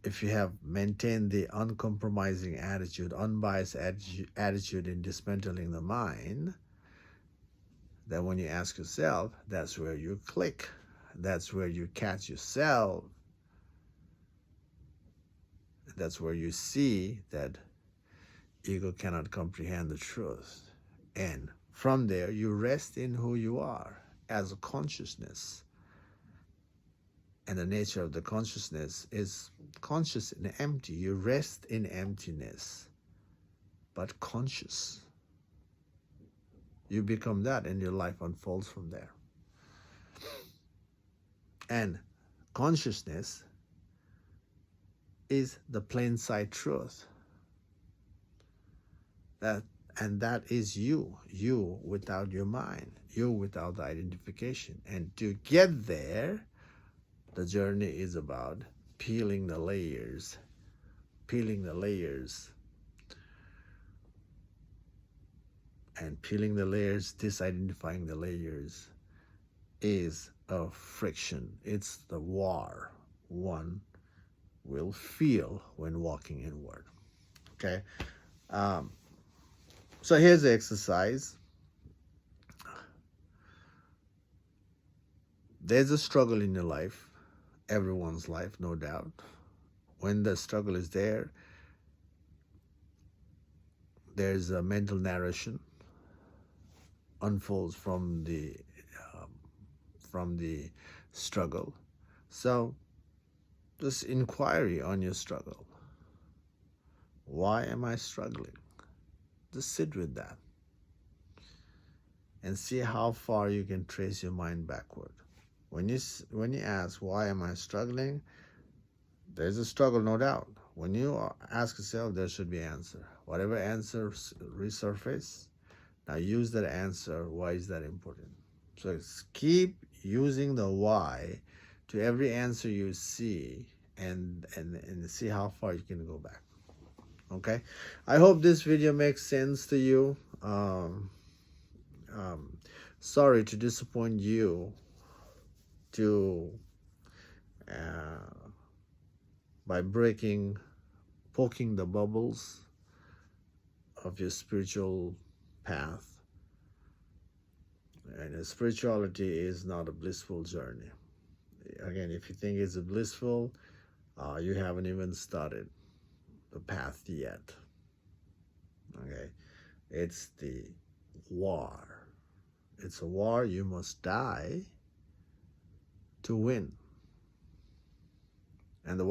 if you have maintained the uncompromising attitude, unbiased attitude in dismantling the mind, then when you ask yourself, that's where you click. That's where you catch yourself. That's where you see that ego cannot comprehend the truth. And from there, you rest in who you are as a consciousness. And the nature of the consciousness is conscious and empty. You rest in emptiness, but conscious. You become that, and your life unfolds from there. And consciousness is the plain sight truth. That is you without your mind, you without the identification. And to get there, the journey is about peeling the layers. And peeling the layers, disidentifying the layers, is a friction. It's the war one will feel when walking inward. Okay? So here's the exercise. There's a struggle in your life, everyone's life, no doubt. When the struggle is there, there's a mental narration unfolds from the struggle. So just inquiry on your struggle. Why am I struggling? Just sit with that and see how far you can trace your mind backward. When you ask, why am I struggling? There's a struggle, no doubt. When you ask yourself, there should be an answer. Whatever answer resurface, now use that answer. Why is that important? So keep using the why to every answer you see, and see how far you can go back. Okay, I hope this video makes sense to you. Sorry to disappoint you by poking the bubbles of your spiritual path. And spirituality is not a blissful journey. Again, if you think it's a blissful, you haven't even started the path yet. Okay, it's the war. It's a war you must die to win. And the